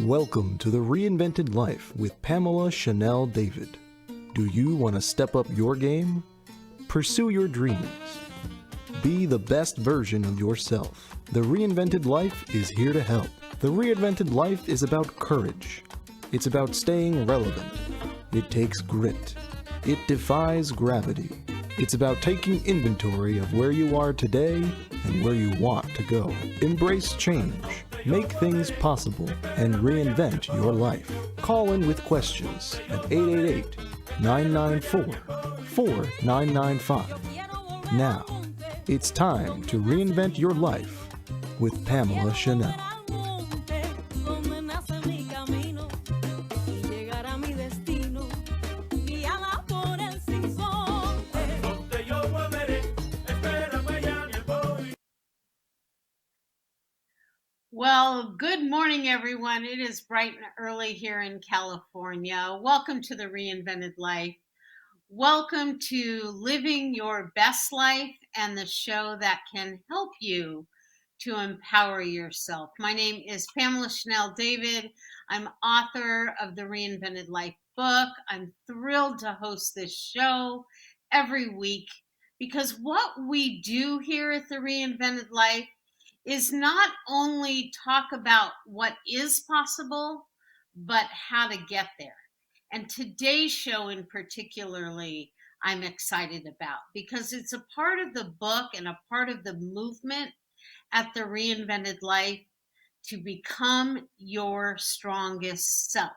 Welcome to the Reinvented Life with Pamela Chanel David. Do you want to step up your game? Pursue your dreams. Be the best version of yourself. The Reinvented Life is here to help. The Reinvented Life is about courage. It's about staying relevant. It takes grit. It defies gravity. It's about taking inventory of where you are today and where you want to go. Embrace change. Make things possible and reinvent your life. Call in with questions at 888-994-4995. Now, it's time to reinvent your life with Pamela Chanel. Well, good morning, everyone. It is bright and early here in California. Welcome to the Reinvented Life. Welcome to living your best life and the show that can help you to empower yourself. My name is Pamela Chanel David. I'm author of the Reinvented Life book. I'm thrilled to host this show every week because what we do here at the Reinvented Life is not only talk about what is possible, but how to get there. And today's show in particularly, I'm excited about because it's a part of the book and a part of the movement at the Reinvented Life to become your strongest self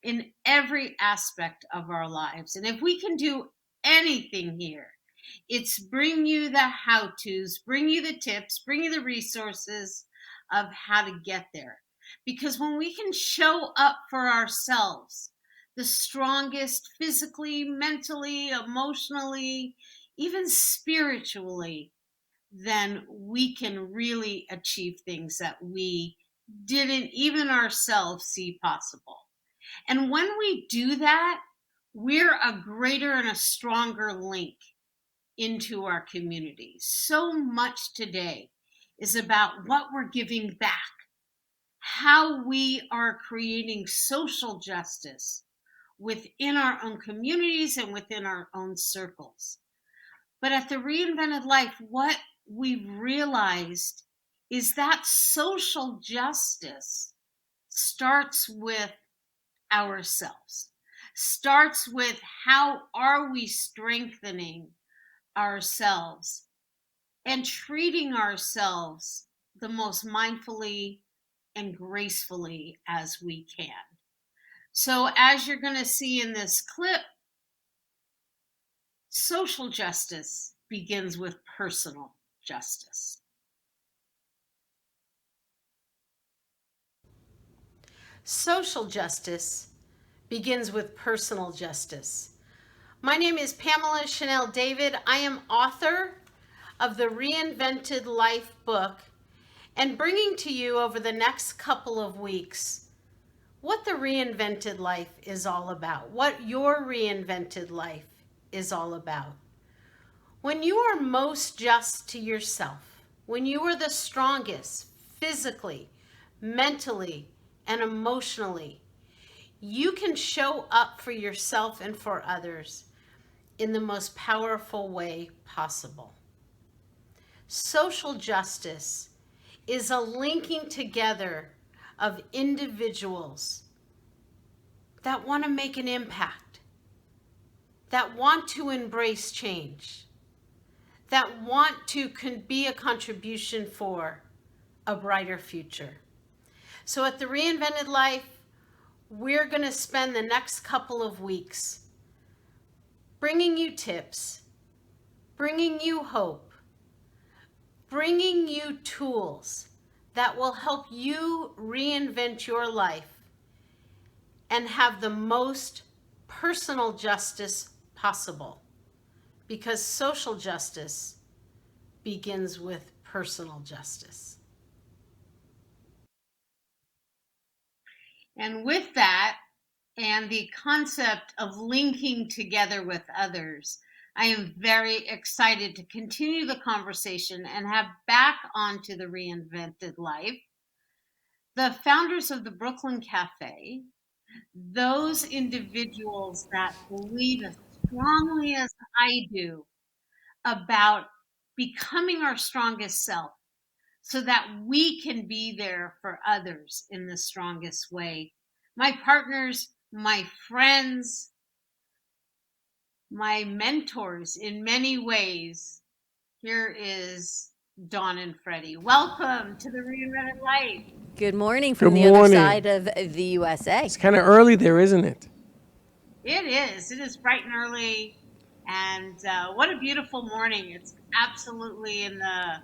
in every aspect of our lives. And if we can do anything here, it's bring you the how-tos, bring you the tips, bring you the resources of how to get there. Because when we can show up for ourselves, the strongest physically, mentally, emotionally, even spiritually, then we can really achieve things that we didn't even ourselves see possible. And when we do that, we're a greater and a stronger link into our community. So much today is about what we're giving back, how we are creating social justice within our own communities and within our own circles. But at the Reinvented Life, what we've realized is that social justice starts with ourselves, starts with how are we strengthening ourselves and treating ourselves the most mindfully and gracefully as we can. So as you're going to see in this clip, social justice begins with personal justice. Social justice begins with personal justice. My name is Pamela Chanel David. I am author of the Reinvented Life book and bringing to you over the next couple of weeks what the Reinvented Life is all about, what your Reinvented Life is all about. When you are most just to yourself, when you are the strongest physically, mentally, and emotionally, you can show up for yourself and for others in the most powerful way possible. Social justice is a linking together of individuals that want to make an impact, that want to embrace change, that want to be a contribution for a brighter future. So at the Reinvented Life, we're going to spend the next couple of weeks bringing you tips, bringing you hope, bringing you tools that will help you reinvent your life and have the most personal justice possible. Because social justice begins with personal justice. And with that, and the concept of linking together with others, I am very excited to continue the conversation and have back onto the Reinvented Life The founders of the Brooklyn Cafe, those individuals that believe as strongly as I do about becoming our strongest self so that we can be there for others in the strongest way. My partners, my friends, my mentors in many ways. Here is Dawn and Freddie. Welcome to the Reinvented Life. Good morning Good from the other morning. side of the USA. It's kind of early there, isn't it? It is. It is bright and early. And what a beautiful morning. It's absolutely in the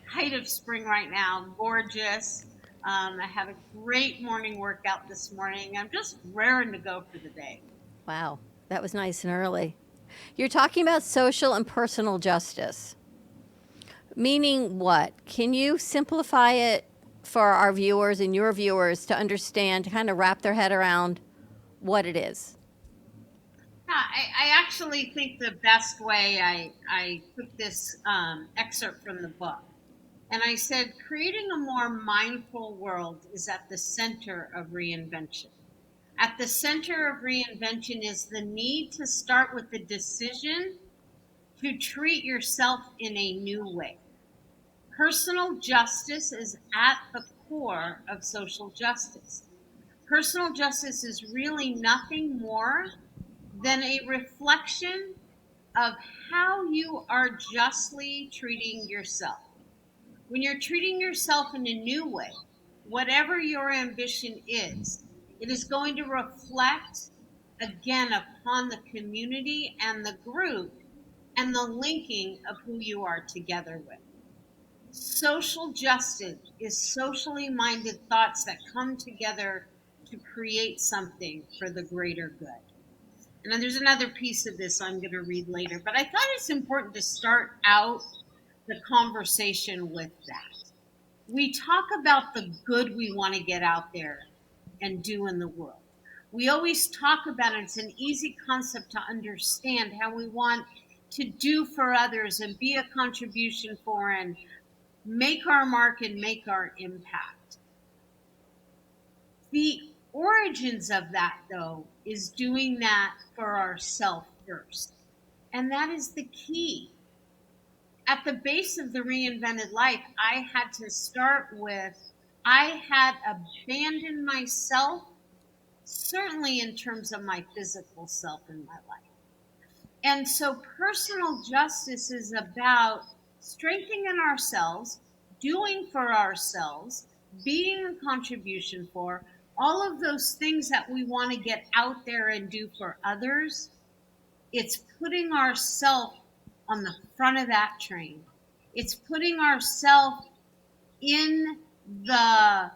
height of spring right now. Gorgeous. I had a great morning workout this morning. I'm just raring to go for the day. Wow, that was nice and early. You're talking about social and personal justice. Meaning what? Can you simplify it for our viewers and your viewers to understand, to kind of wrap their head around what it is? Yeah, I actually think the best way I took this excerpt from the book, and I said, creating a more mindful world is at the center of reinvention. At the center of reinvention is the need to start with the decision to treat yourself in a new way. Personal justice is at the core of social justice. Personal justice is really nothing more than a reflection of how you are justly treating yourself. When you're treating yourself in a new way, whatever your ambition is, it is going to reflect again upon the community and the group and the linking of who you are together with. Social justice is socially minded thoughts that come together to create something for the greater good. And then there's another piece of this I'm going to read later, but I thought it's important to start out the conversation with that. We talk about the good we want to get out there and do in the world. We always talk about it. It's an easy concept to understand how we want to do for others and be a contribution for and make our mark and make our impact. The origins of that, though, is doing that for ourselves first. And that is the key. At the base of the reinvented life, I had to start with I had abandoned myself, certainly in terms of my physical self in my life. And so personal justice is about strengthening ourselves, doing for ourselves, being a contribution for all of those things that we want to get out there and do for others. It's putting ourselves on the front of that train. It's putting ourselves in the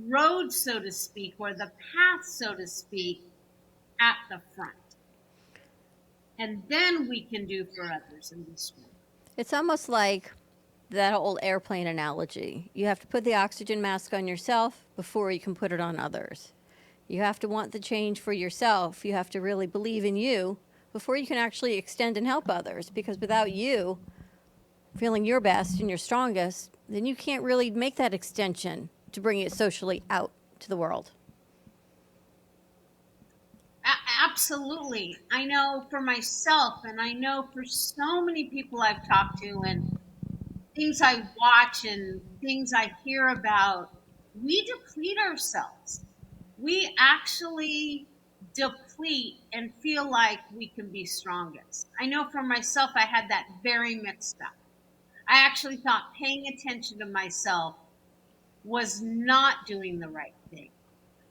road, so to speak, or the path, so to speak, at the front. And then we can do for others and be strong. It's almost like that old airplane analogy. You have to put the oxygen mask on yourself before you can put it on others. You have to want the change for yourself. You have to really believe in you before you can actually extend and help others. Because without you feeling your best and your strongest, then you can't really make that extension to bring it socially out to the world. Absolutely. I know for myself, and I know for so many people I've talked to, and things I watch and things I hear about, we deplete ourselves. We actually deplete and feel like we can be strongest. I know for myself, I had that very mixed up. I actually thought paying attention to myself was not doing the right thing.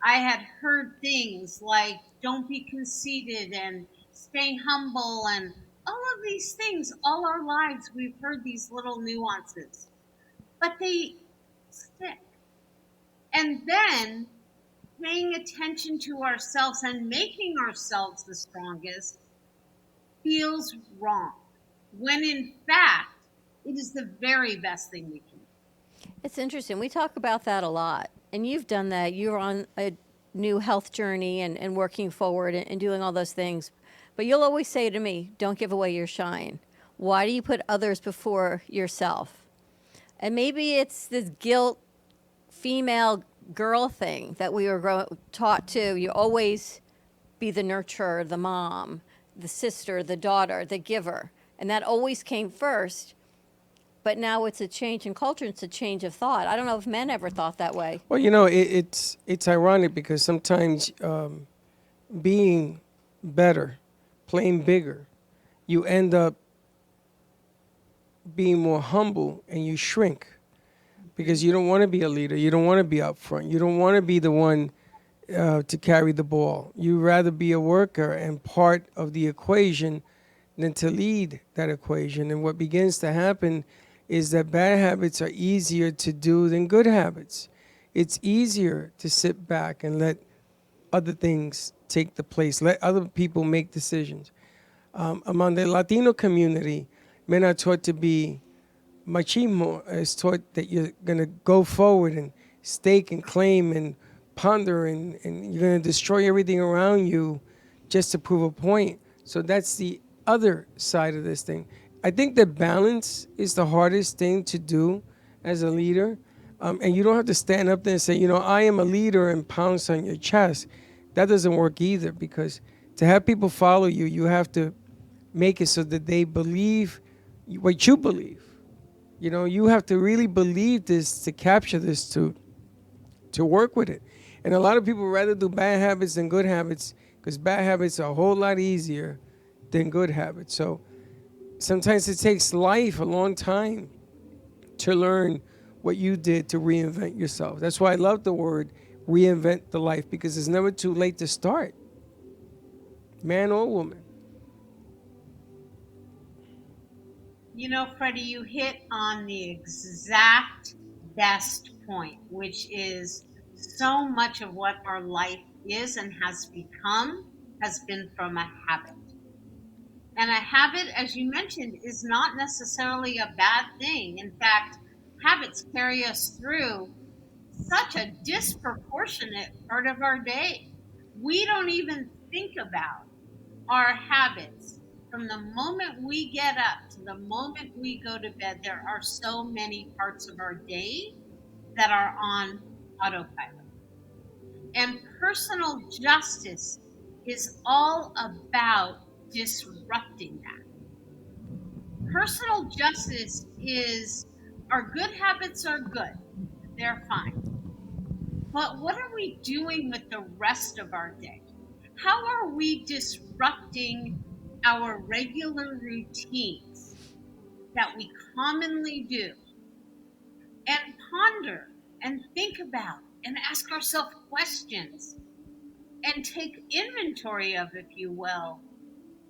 I had heard things like don't be conceited and stay humble and all of these things. All our lives, we've heard these little nuances, but they stick. And then paying attention to ourselves and making ourselves the strongest feels wrong, when in fact, it is the very best thing we can do. It's interesting. We talk about that a lot. And you've done that. You're on a new health journey and working forward and doing all those things. But you'll always say to me, don't give away your shine. Why do you put others before yourself? And maybe it's this guilt, female girl thing that we were taught to. You always be the nurturer, the mom, the sister, the daughter, the giver. And that always came first. But now it's a change in culture. It's a change of thought. I don't know if men ever thought that way. Well, it's ironic because sometimes being better, playing bigger, you end up being more humble and you shrink because you don't want to be a leader. You don't want to be up front. You don't want to be the one to carry the ball. You rather be a worker and part of the equation than to lead that equation. And what begins to happen is that bad habits are easier to do than good habits. It's easier to sit back and let other things take the place, let other people make decisions. Among the Latino community, men are taught to be machismo, is taught that you're going to go forward and stake and claim and ponder and you're going to destroy everything around you just to prove a point. So that's the other side of this thing. I think that balance is the hardest thing to do as a leader. And you don't have to stand up there and say, I am a leader and pounce on your chest. That doesn't work either, because to have people follow you, you have to make it so that they believe what you believe. You have to really believe this to capture this, to work with it. And a lot of people rather do bad habits than good habits because bad habits are a whole lot easier than good habits. So sometimes it takes life a long time to learn what you did to reinvent yourself. That's why I love the word reinvent the life, because it's never too late to start, man or woman. Freddie, you hit on the exact best point, which is so much of what our life is and has become has been from a habit. And a habit, as you mentioned, is not necessarily a bad thing. In fact, habits carry us through such a disproportionate part of our day. We don't even think about our habits. From the moment we get up to the moment we go to bed, there are so many parts of our day that are on autopilot. And personal justice is all about disrupting that. Personal justice is our good habits are good, they're fine. But what are we doing with the rest of our day? How are we disrupting our regular routines that we commonly do? And ponder and think about and ask ourselves questions and take inventory of, if you will,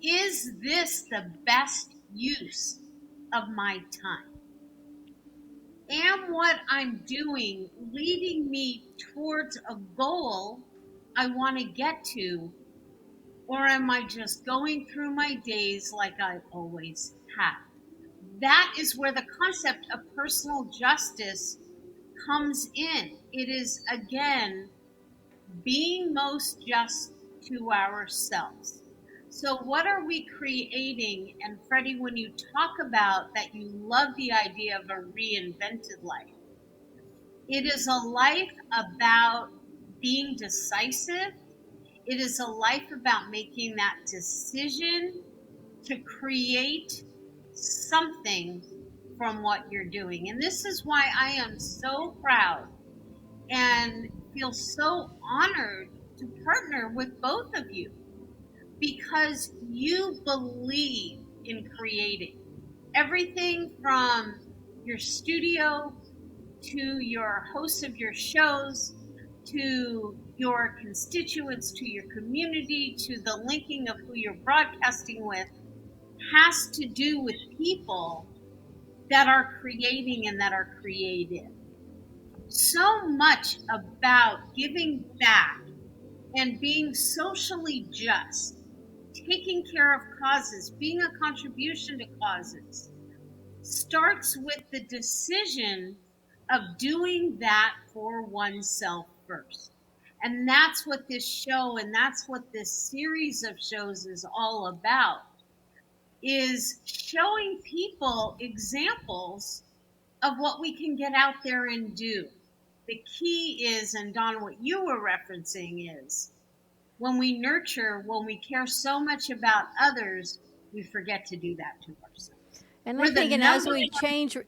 is this the best use of my time? Am what I'm doing leading me towards a goal I want to get to, or am I just going through my days like I always have? That is where the concept of personal justice comes in. It is, again, being most just to ourselves. So, what are we creating? And Freddie, when you talk about that, you love the idea of a reinvented life. It is a life about being decisive. It is a life about making that decision to create something from what you're doing. And this is why I am so proud and feel so honored to partner with both of you, because you believe in creating everything from your studio to your hosts of your shows, to your constituents, to your community, to the linking of who you're broadcasting with, has to do with people that are creating and that are creative. So much about giving back and being socially just, taking care of causes, being a contribution to causes, starts with the decision of doing that for oneself first. And that's what this show and that's what this series of shows is all about, is showing people examples of what we can get out there and do. the key is, and Don, what you were referencing is, when we nurture, when we care so much about others, we forget to do that to ourselves. And I We're the think, and as number we one. change,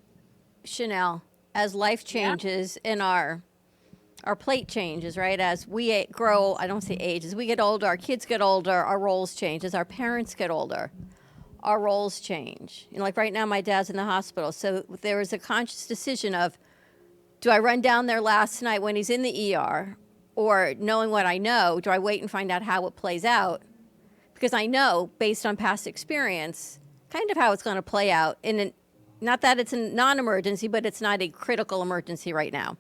Chanel, as life Yeah. changes and our plate changes, right? As we grow, I don't say age, as we get older, our kids get older, our roles change. As our parents get older, our roles change. You know, like right now, my dad's in the hospital, so there was a conscious decision of, do I run down there last night when he's in the ER, or knowing what I know, do I wait and find out how it plays out? Because I know, based on past experience, kind of how it's going to play out. Not that it's a non-emergency, but it's not a critical emergency right now.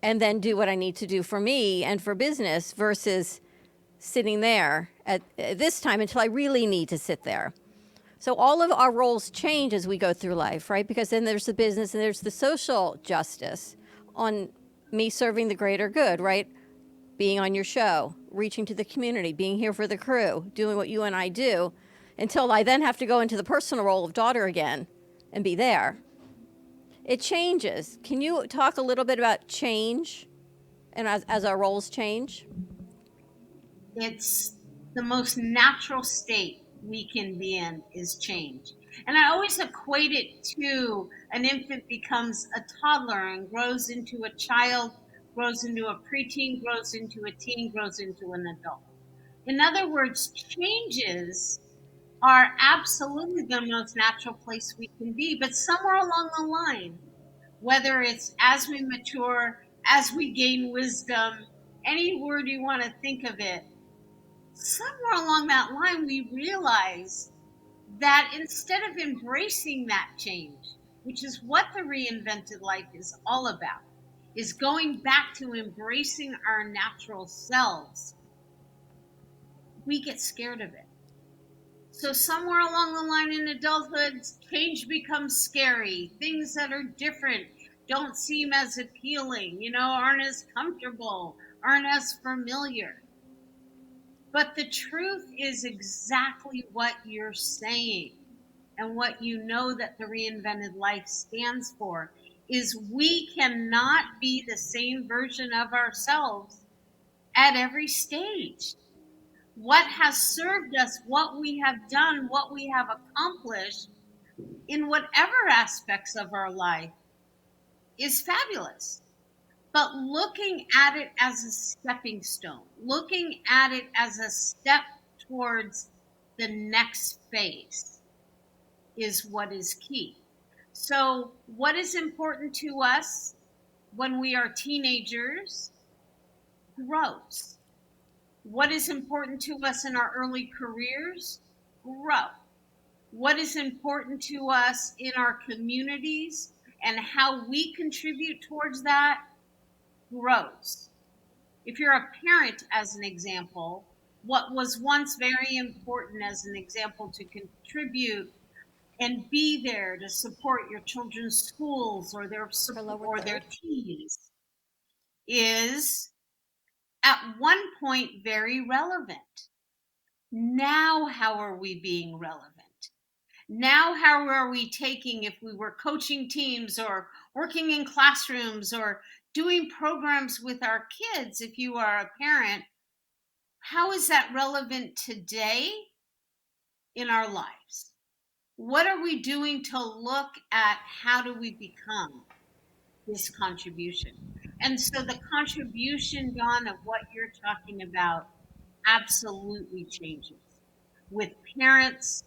And then do what I need to do for me and for business versus sitting there at this time until I really need to sit there. So all of our roles change as we go through life, right? Because then there's the business and there's the social justice on me serving the greater good, right? Being on your show, reaching to the community, being here for the crew, doing what you and I do, until I then have to go into the personal role of daughter again and be there. It changes. Can you talk a little bit about change and as our roles change? It's the most natural state we can be in is change. And I always equate it to an infant becomes a toddler and grows into a child, grows into a preteen, grows into a teen, grows into an adult. In other words, changes are absolutely the most natural place we can be. But somewhere along the line, whether it's as we mature, as we gain wisdom, any word you want to think of it, somewhere along that line, we realize that instead of embracing that change, which is what the reinvented life is all about, is going back to embracing our natural selves, we get scared of it. So somewhere along the line in adulthood, change becomes scary. Things that are different don't seem as appealing, aren't as comfortable, aren't as familiar. But the truth is exactly what you're saying, and what you know that the reinvented life stands for is we cannot be the same version of ourselves at every stage. What has served us, what we have done, what we have accomplished in whatever aspects of our life is fabulous. But looking at it as a stepping stone, looking at it as a step towards the next phase is what is key. So, what is important to us when we are teenagers grows. What is important to us in our early careers grow. What is important to us in our communities and how we contribute towards that grows. If you're a parent, as an example, what was once very important as an example to contribute and be there to support your children's schools or their For support lower or their third. teams is at one point very relevant. Now, how are we being relevant? Now, how are we taking, if we were coaching teams or working in classrooms or doing programs with our kids, if you are a parent, how is that relevant today in our lives? What are we doing to look at how do we become this contribution? And so the contribution, Dawn, of what you're talking about absolutely changes with parents,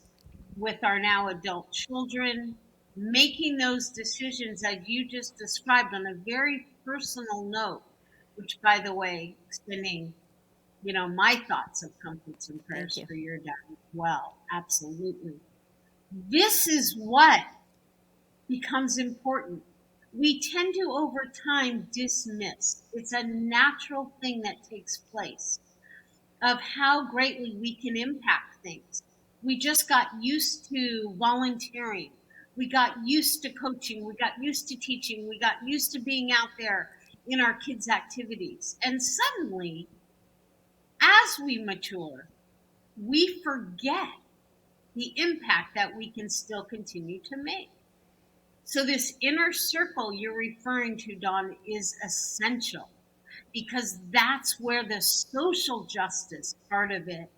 with our now adult children, making those decisions as you just described on a very personal note, which, by the way, extending, my thoughts of comforts and Thank prayers you. for your dad as well. Absolutely. This is what becomes important. We tend to, over time, dismiss. It's a natural thing that takes place of how greatly we can impact things. We just got used to volunteering. We got used to coaching. We got used to teaching. We got used to being out there in our kids' activities. And suddenly, as we mature, we forget the impact that we can still continue to make. So this inner circle you're referring to, Dawn, is essential because that's where the social justice part of it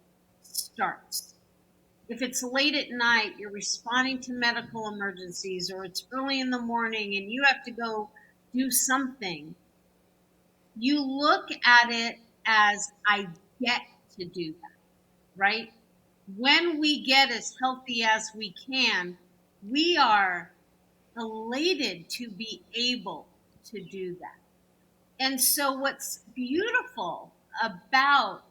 starts. If it's late at night, you're responding to medical emergencies, or it's early in the morning and you have to go do something, you look at it as I get to do that, right? When we get as healthy as we can, we are elated to be able to do that. And so, what's beautiful about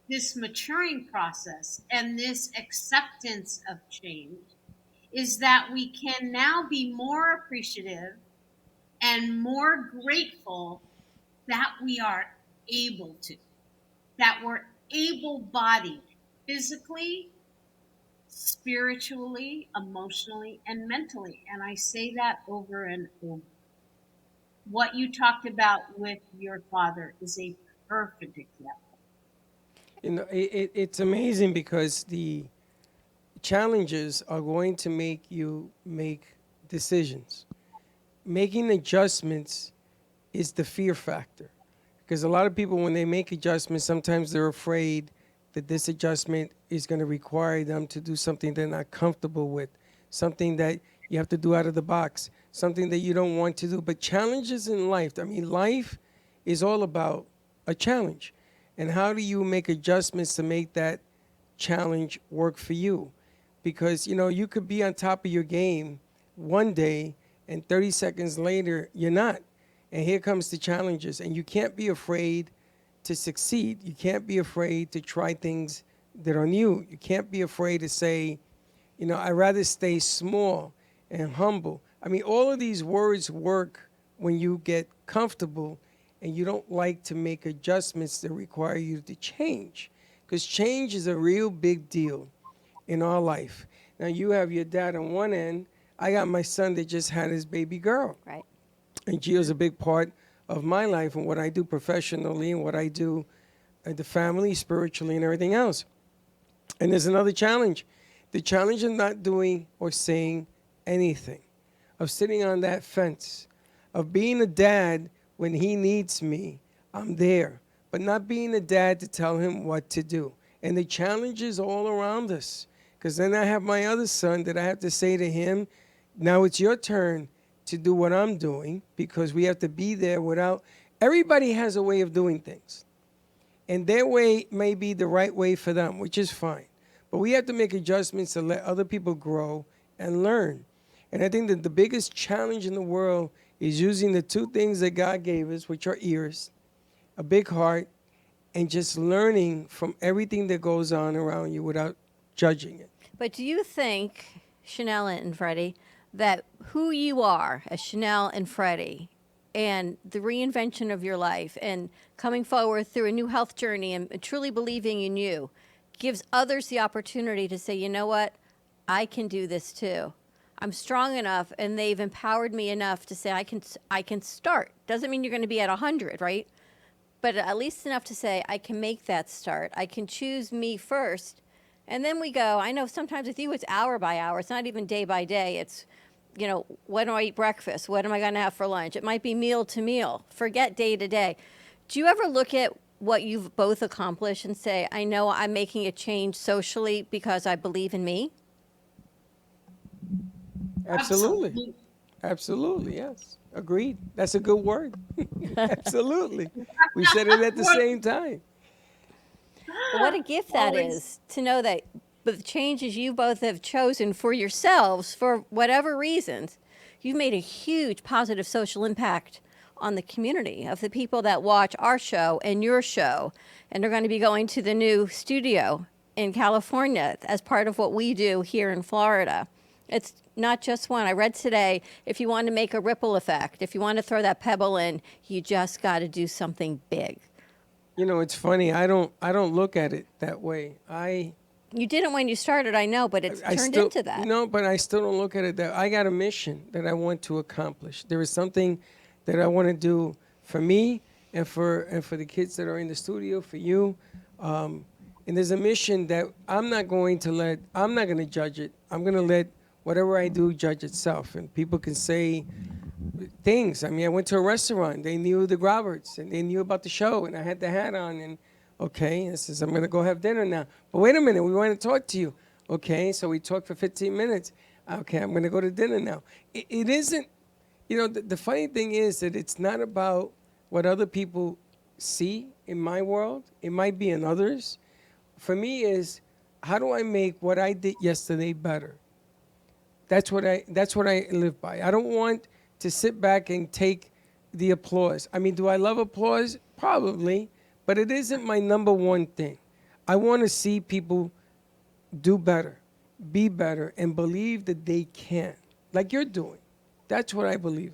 this maturing process and this acceptance of change is that we can now be more appreciative and more grateful that we are able to, that we're able bodied physically, spiritually, emotionally, and mentally. And I say that over and over. What you talked about with your father is a perfect example. It's amazing because the challenges are going to make you make decisions. Making adjustments is the fear factor. Because a lot of people, when they make adjustments, sometimes they're afraid that this adjustment is going to require them to do something they're not comfortable with, something that you have to do out of the box, something that you don't want to do. But challenges in life, I mean, life is all about a challenge. And how do you make adjustments to make that challenge work for you? Because, you could be on top of your game one day and 30 seconds later, you're not. And here comes the challenges. And you can't be afraid to succeed. You can't be afraid to try things that are new. You can't be afraid to say, I'd rather stay small and humble. I mean, all of these words work when you get comfortable and you don't like to make adjustments that require you to change. Because change is a real big deal in our life. Now, you have your dad on one end. I got my son that just had his baby girl. Right. And Gio's a big part of my life and what I do professionally and what I do in the family, spiritually, and everything else. And there's another challenge. The challenge of not doing or saying anything, of sitting on that fence, of being a dad when he needs me, I'm there, but not being a dad to tell him what to do. And the challenge is all around us. Because then I have my other son that I have to say to him, now it's your turn to do what I'm doing, because we have to be there without, everybody has a way of doing things. And their way may be the right way for them, which is fine. But we have to make adjustments to let other people grow and learn. And I think that the biggest challenge in the world is using the two things that God gave us, which are ears, a big heart, and just learning from everything that goes on around you without judging it. But do you think, Chanel and Freddie, that who you are as Chanel and Freddie and the reinvention of your life and coming forward through a new health journey and truly believing in you gives others the opportunity to say, you know what, I can do this too. I'm strong enough, and they've empowered me enough to say I can start. Doesn't mean you're going to be at 100, right? But at least enough to say I can make that start. I can choose me first. And then we go. I know sometimes with you it's hour by hour. It's not even day by day. It's, when do I eat breakfast? What am I going to have for lunch? It might be meal to meal. Forget day to day. Do you ever look at what you've both accomplished and say, I know I'm making a change socially because I believe in me? Absolutely. Absolutely, yes. Agreed. That's a good word. Absolutely. We said it at the same time. But what a gift that is to know that the changes you both have chosen for yourselves, for whatever reasons, you've made a huge positive social impact on the community of the people that watch our show and your show, and are going to be going to the new studio in California as part of what we do here in Florida. It's not just one. I read today, if you want to make a ripple effect, if you want to throw that pebble in, you just got to do something big. It's funny. I don't look at it that way. You didn't when you started, I know, but it's turned into that. No, but I still don't look at it that. I got a mission that I want to accomplish. There is something that I want to do for me and for the kids that are in the studio, for you. And there's a mission that I'm not going to judge it. I'm going to let whatever I do, judge itself. And people can say things. I mean, I went to a restaurant. They knew the Roberts, and they knew about the show, and I had the hat on. And okay, I says, I'm going to go have dinner now. But wait a minute, we want to talk to you. Okay, so we talked for 15 minutes. Okay, I'm going to go to dinner now. It isn't, the funny thing is that it's not about what other people see in my world. It might be in others. For me is, how do I make what I did yesterday better? That's what I live by. I don't want to sit back and take the applause. I mean, do I love applause? Probably, but it isn't my number one thing. I want to see people do better, be better, and believe that they can, like you're doing. That's what I believe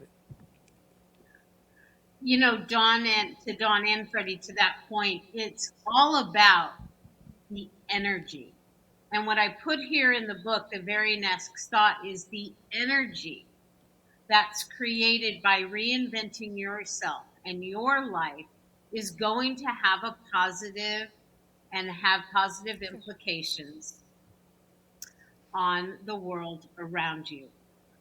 in. Dawn and Freddie, to that point, it's all about the energy. And what I put here in the book, the very next thought, is the energy that's created by reinventing yourself and your life is going to have a positive and have positive implications on the world around you.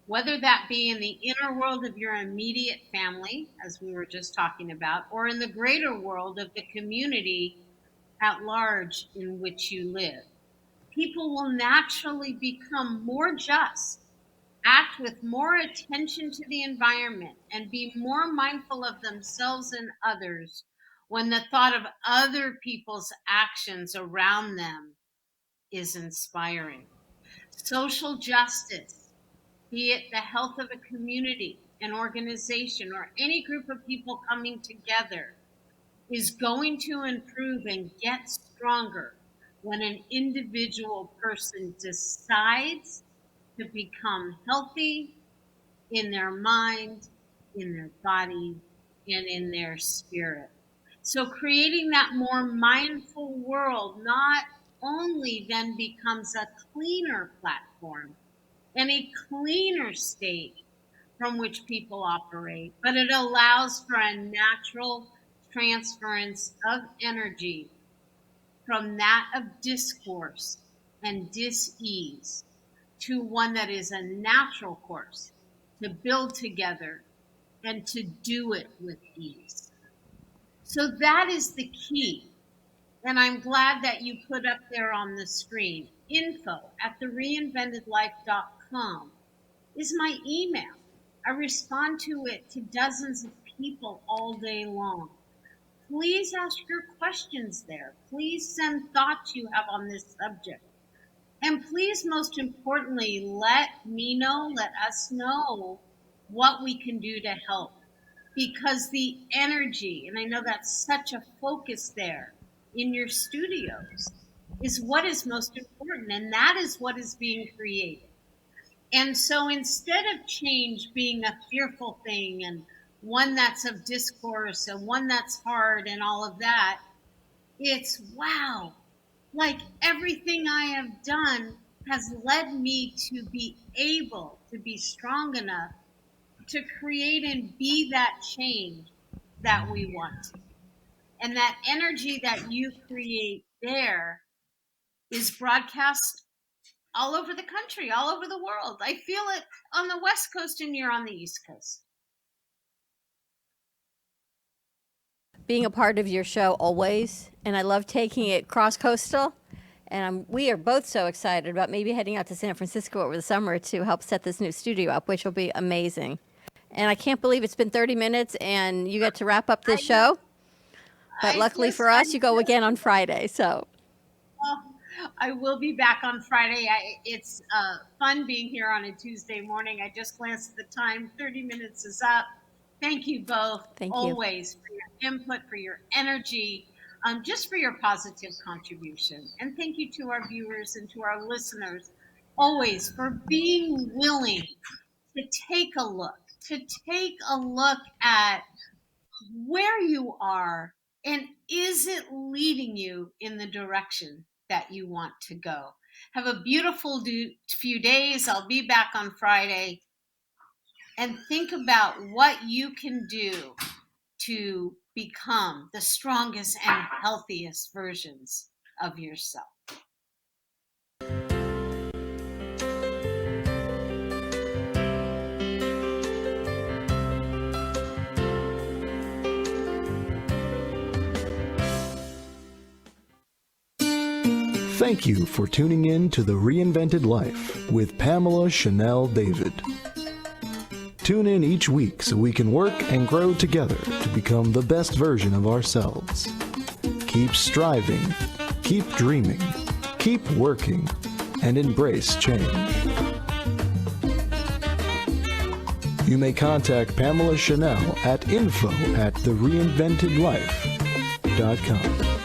Whether that be in the inner world of your immediate family, as we were just talking about, or in the greater world of the community at large in which you live. People will naturally become more just, act with more attention to the environment, and be more mindful of themselves and others when the thought of other people's actions around them is inspiring. Social justice, be it the health of a community, an organization, or any group of people coming together, is going to improve and get stronger when an individual person decides to become healthy in their mind, in their body, and in their spirit. So, creating that more mindful world not only then becomes a cleaner platform and a cleaner state from which people operate, but it allows for a natural transference of energy from that of discourse and dis-ease to one that is a natural course to build together and to do it with ease. So that is the key. And I'm glad that you put up there on the screen info@thereinventedlife.com is my email. I respond to it to dozens of people all day long. Please ask your questions there. Please send thoughts you have on this subject. And please, most importantly, let us know what we can do to help. Because the energy, and I know that's such a focus there in your studios, is what is most important. And that is what is being created. And so instead of change being a fearful thing and one that's of discourse and one that's hard and all of that, it's wow, like everything I have done has led me to be able to be strong enough to create and be that change that we want to. And that energy that you create there is broadcast all over the country, all over the world. I feel it on the West Coast and you're on the East Coast. Being a part of your show always, and I love taking it cross-coastal. And we are both so excited about maybe heading out to San Francisco over the summer to help set this new studio up, which will be amazing. And I can't believe it's been 30 minutes and you get to wrap up this show. But luckily for us, you go again on Friday. So I will be back on Friday. It's fun being here on a Tuesday morning. I just glanced at the time. 30 minutes is up. Thank you both. Thank you. Always for your input, for your energy, just for your positive contribution. And thank you to our viewers and to our listeners always for being willing to take a look at where you are and is it leading you in the direction that you want to go. Have a beautiful few days. I'll be back on Friday. And think about what you can do to become the strongest and healthiest versions of yourself. Thank you for tuning in to The Reinvented Life with Pamela Chanel David. Tune in each week so we can work and grow together to become the best version of ourselves. Keep striving, keep dreaming, keep working, and embrace change. You may contact Pamela Chanel at info@thereinventedlife.com.